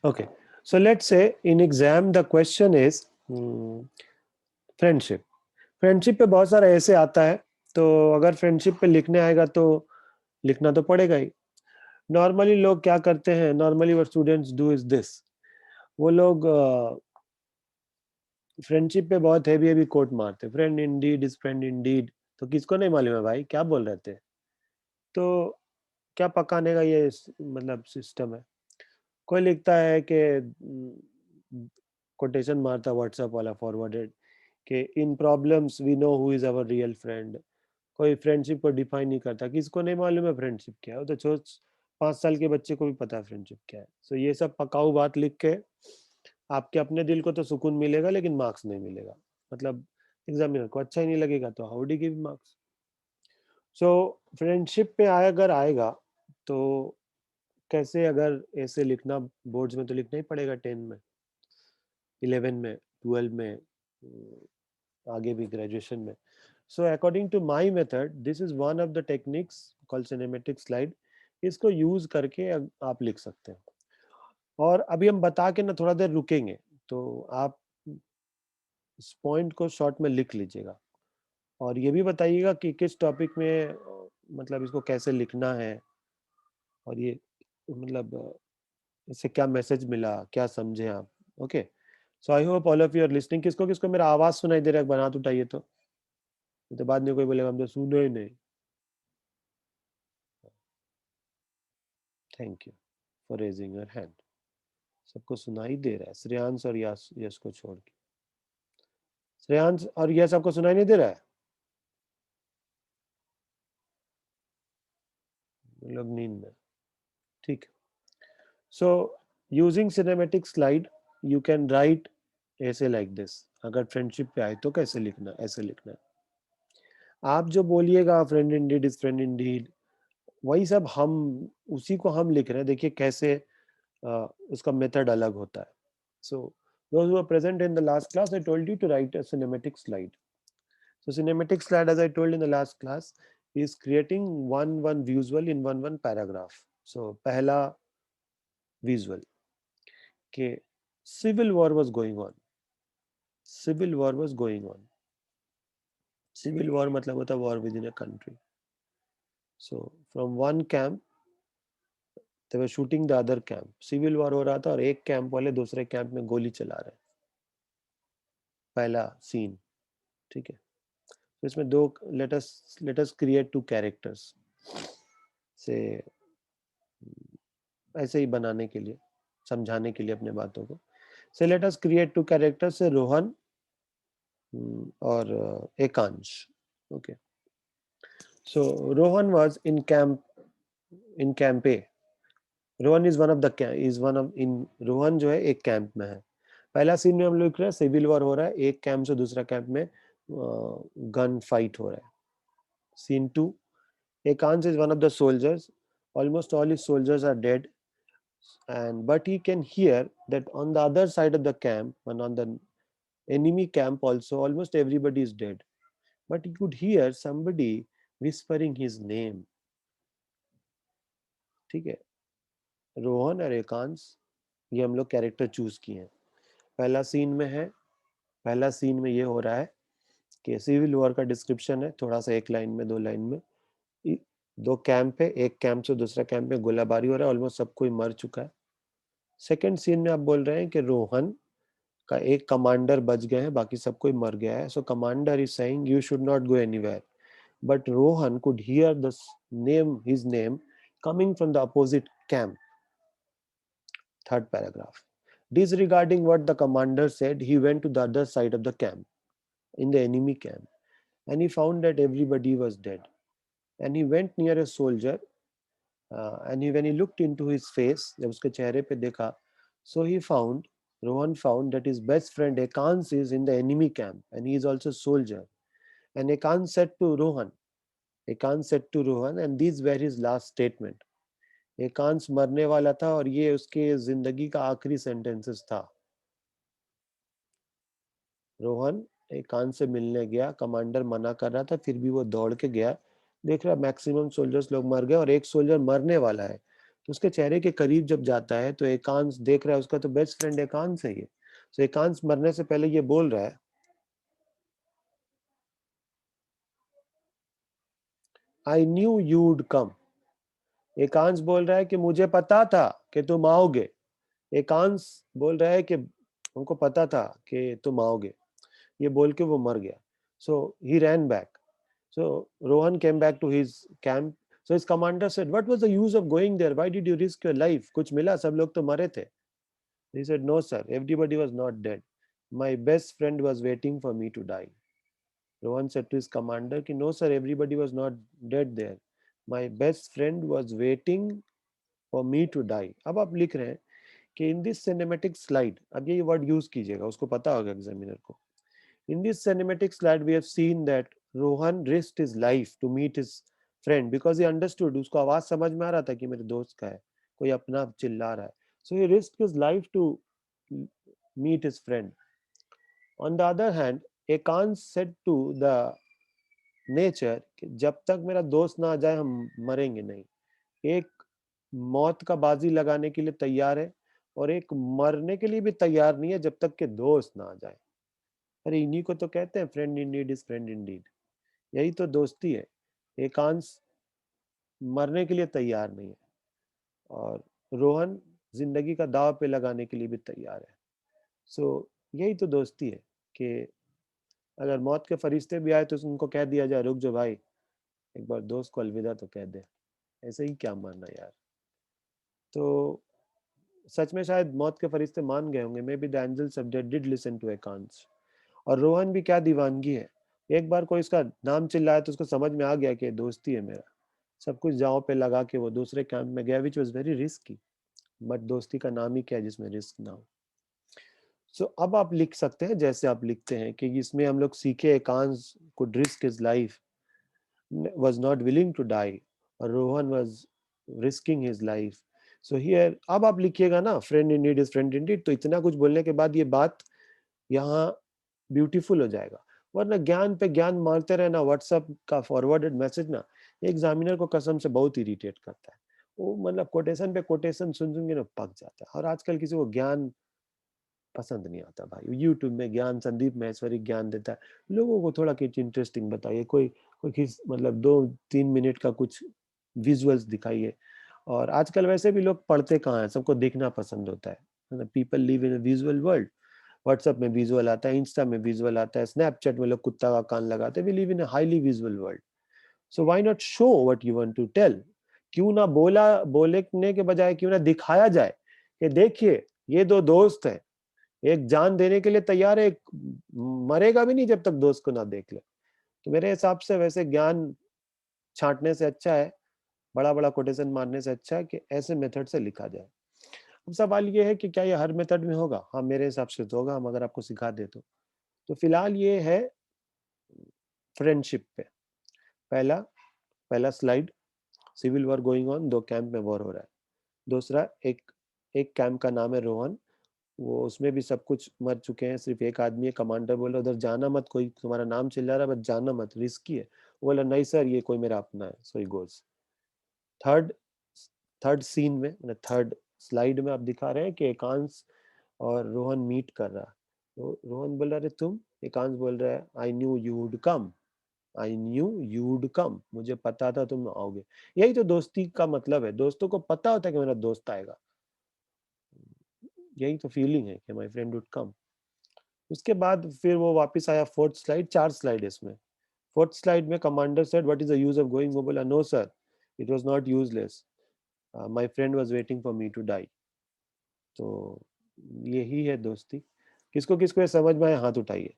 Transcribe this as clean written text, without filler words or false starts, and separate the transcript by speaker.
Speaker 1: Okay, so let's say in exam the question is friendship. Friendship पे बहुत सारा ऐसे आता है, तो अगर फ्रेंडशिप पे लिखने आएगा तो लिखना तो पड़ेगा ही. नॉर्मली लोग क्या करते हैं, normally what students do is this, वो लोग फ्रेंडशिप पे बहुत हैवी हैवी कोट मारते, friend Indeed is friend Indeed. तो किसको नहीं मालूम है भाई क्या बोल रहे थे. तो क्या पकाने का ये मतलब सिस्टम है. कोई लिखता है कि कोटेशन मारता व्हाट्सएप वाला फॉरवर्डेड कि in problems we know who is our real friend. कोई फ्रेंडशिप को डिफाइन नहीं करता, किसको नहीं मालूम है फ्रेंडशिप क्या है. वो तो छोट 5 साल के बच्चे को भी पता है फ्रेंडशिप क्या है. सो ये सब पकाऊ बात लिख के आपके अपने दिल को तो सुकून मिलेगा लेकिन मार्क्स नहीं मिलेगा. मतलब एग्जामिनर को अच्छा ही नहीं लगेगा, तो how do give marks. So friendship पे अगर आएगा तो कैसे, अगर ऐसे लिखना बोर्ड्स में तो लिखना ही पड़ेगा, 10 में, 11 में, 12 में, आगे भी ग्रेजुएशन में. So according to my method this is one of the techniques called cinematic slide. इसको यूज करके आप लिख सकते हैं. और अभी हम बता के ना थोड़ा देर रुकेंगे, तो आप इस पॉइंट को शॉर्ट में लिख लीजिएगा. और ये भी बताइएगा कि किस टॉपिक में मतलब इसको कैसे लिखना है, और ये मतलब इससे क्या मैसेज मिला, क्या समझे आप. Okay, so I hope all of you are listening. किसको किसको मेरा आवाज सुनाई दे रहा है, बना उठाइए तो बाद में कोई बोलेगा हम तो सुनो ही नहीं. Thank you for raising your hand. सबको सुनाई दे रहा है, श्रेयांश और यश, यश को छोड़ के. श्रेयांश और यश आपको सुनाई नहीं दे रहा है. लोग नींद में. ठीक. So using cinematic slide you can write ऐसे लाइक दिस. अगर फ्रेंडशिप पे आए तो कैसे लिखना, ऐसे लिखना है. आप जो बोलिएगा friend Indeed is friend Indeed, वही सब हम उसी को हम लिख रहे हैं. देखिए कैसे उसका मेथड अलग होता है. सो those who were present in the last class, I told you to write a cinematic slide. So cinematic slide, as I told in the last class, is creating one visual in one paragraph. So पहला visual कि civil war was going on. Civil war was going on. Civil war मतलब होता है war within a country. So from one camp they were shooting the other camp. Civil war हो रहा था और एक कैंप वाले दूसरे कैंप में गोली चला रहे हैं. पहला सीन. ठीक है. तो इसमें दो let us create two characters से ऐसे ही बनाने के लिए, समझाने के लिए अपने बातों को. से let us create two characters से रोहन और Ekansh. Okay. So Rohan was in camp A. Rohan is one of the is one of in Rohan जो है एक कैंप में है. पहला सीन में हम लोग रहे सिविल वॉर हो रहा है, एक कैंप से दूसरा कैंप में गन फाइट हो रहा है. Scene 2, Ekansh is one of the soldiers. Almost all his soldiers are dead, and but he can hear that on the other side of the camp and on the enemy camp also almost everybody is dead. But he could hear somebody whispering his name. ठीक है. रोहन और एकांश ये हम लोग character choose किए हैं. पहला scene में है, पहला सीन में ये हो रहा है कि सिविल वॉर का डिस्क्रिप्शन है, थोड़ा सा एक लाइन में, 2 लाइन में. दो कैंप है, एक कैंप से दूसरा कैंप में गोलाबारी हो रहा है, ऑलमोस्ट सब कोई मर चुका है. सेकंड सीन में आप बोल रहे हैं कि रोहन का एक कमांडर बच गए हैं, बाकी सब कोई मर गया है. So commander is saying you should not go anywhere, but Rohan could hear the name, his name coming from the opposite camp. Third paragraph. Disregarding what the commander said, he went to the other side of the camp, in the enemy camp, and he found that everybody was dead. And he went near a soldier, and when he looked into his face, जब उसके चेहरे पे देखा, so Rohan found that his best friend Ekans is in the enemy camp, and he is also a soldier. And Ekans said to Rohan, and these were his last statement. एकांश मरने वाला था और ये उसके जिंदगी का आखिरी सेंटेंसेस था. रोहन एकांश से मिलने गया, कमांडर मना कर रहा था, फिर भी वो दौड़ के गया. देख रहा मैक्सिमम सोल्जर्स लोग मर गए और एक सोल्जर मरने वाला है. तो उसके चेहरे के करीब जब जाता है तो एकांश देख रहा है, उसका तो बेस्ट फ्रेंड एकांश है ये। तो एकांश मरने से पहले ये बोल रहा है, आई न्यू यूड कम। एकांश बोल रहा है कि मुझे पता था कि तुम आओगे। एकांश बोल रहा है कि हमको पता था कि तुम आओगे। ये बोल के वो मर गया। So he ran back. So Rohan came back to his camp. So his commander said, what was the use of going there, why did you risk your life? कुछ मिला? सब लोग तो मरे थे। He said, no, sir, everybody was not dead. My best friend was waiting for me to die. Rohan said to his commander, कि no, sir, everybody was not dead there. My best friend was waiting for me to die. अब आप लिख रहे हैं कि in this cinematic slide, अब ये word use कीजिएगा, उसको पता होगा एग्जामिनर को। In this cinematic slide, we have seen that Rohan risked his life to meet his friend because he understood, उसको आवाज समझ में आ रहा था कि मेरे दोस्त का है, कोई अपना चिल्ला रहा है. So he risked his life to meet his friend. On the other hand, Ekant said to the nature कि जब तक मेरा दोस्त ना आ जाए हम मरेंगे नहीं. एक मौत का बाजी लगाने के लिए तैयार है और एक मरने के लिए भी तैयार नहीं है जब तक कि दोस्त ना आ जाए. अरे इन्हीं को तो कहते हैं friend in need is friend in deed. यही तो दोस्ती है. एकांश मरने के लिए तैयार नहीं है और रोहन जिंदगी का दाव पे लगाने के लिए भी तैयार है. सो यही तो दोस्ती है कि अगर मौत के फरिश्ते भी आए तो उनको कह दिया जाए, रुक जाओ भाई, एक बार दोस्त को अलविदा तो कह दे. ऐसे ही क्या मानना यार. तो सच में शायद मौत के फरिश्ते मान गए होंगे. May be the angels of death did listen to Ekansh. और रोहन भी क्या दीवानगी है. एक बार कोई इसका नाम चिल्लाया तो उसको समझ में आ गया कि दोस्ती है मेरा. सब कुछ जाओ पे लगा के वो दूसरे कैंप में गया, which was very risky. But दोस्ती का नाम ही क्या है जिसमें रिस्क ना हो. सो अब आप लिख सकते हैं जैसे आप लिखते हैं कि इसमें हम लोग सीखे Ekansh could risk his life, was not willing to die, और Rohan was risking his life. So here अब आप लिखिएगा ना, friend in need is friend indeed. तो इतना कुछ बोलने के बाद ये बात यहाँ ब्यूटीफुल हो जाएगा. वरना ज्ञान पे ज्ञान मारते रहना, व्हाट्सएप का फॉरवर्डेड मैसेज ना एग्जामिनर को कसम से बहुत इरिटेट करता है. वो मतलब कोटेशन पे कोटेशन सुन सुन के ना पक जाता है. और आजकल किसी को ज्ञान पसंद नहीं आता भाई. यूट्यूब में ज्ञान, संदीप महेश्वरी ज्ञान देता है. लोगों को थोड़ा कुछ इंटरेस्टिंग बताइए. कोई कोई किस मतलब 2-3 मिनट का कुछ विजुअल्स दिखाइए. और आजकल वैसे भी लोग पढ़ते कहाँ हैं, सबको देखना पसंद होता है. People live in visual world. WhatsApp में विजुअल आता है, इंस्टा में विजुअल आता है, स्नैपचैट में लोग कुत्ता का कान लगाते हैं. We live in a highly visual world. So why not show what you want to tell. क्यों ना बोलने के बजाय क्यों ना दिखाया जाए कि देखिए ये दो दोस्त हैं, एक जान देने के लिए तैयार है, एक मरेगा भी नहीं जब तक दोस्त को ना देख ले. तो मेरे हिसाब से वैसे ज्ञान छांटने से अच्छा है, बड़ा बड़ा कोटेशन मारने से अच्छा है कि ऐसे मेथड से लिखा जाए. अब सवाल ये है कि क्या ये हर मेथड में होगा? हाँ, मेरे हिसाब से तो होगा, हम अगर आपको सिखा दे तो फिलहाल ये है फ्रेंडशिप पे. पहला पहला slide, civil war going on, 2 camp में वॉर हो रहा है. दूसरा, एक एक कैंप का नाम है रोहन, वो उसमें भी सब कुछ मर चुके हैं, सिर्फ एक आदमी है. कमांडर बोला उधर जाना मत, कोई तुम्हारा नाम चिल्ला रहा है, बस जाना मत, रिस्की है. वो बोला नहीं सर, ये कोई मेरा अपना है. So he goes. Third third scene में, मतलब थर्ड स्लाइड में आप दिखा रहे हैं कि एकांश और रोहन मीट कर रहा है. तो रोहन बोल रहा है तुम. एकांश बोल रहा है I knew you would come. I knew you would come, मुझे पता था तुम आओगे. यही तो दोस्ती का मतलब है. दोस्तों को पता होता है कि मेरा दोस्त आएगा. यही तो फीलिंग है कि माय फ्रेंड वुड कम. उसके बाद फिर वो वापस आया. फोर्थ स्लाइड, 4 स्लाइड इसमें. फोर्थ स्लाइड में commander said what is the use of going. वो बोला no sir, it was not useless, my friend was waiting for me to die. तो यही है दोस्ती. किसको किसको ये समझ में आया हाथ उठाइए.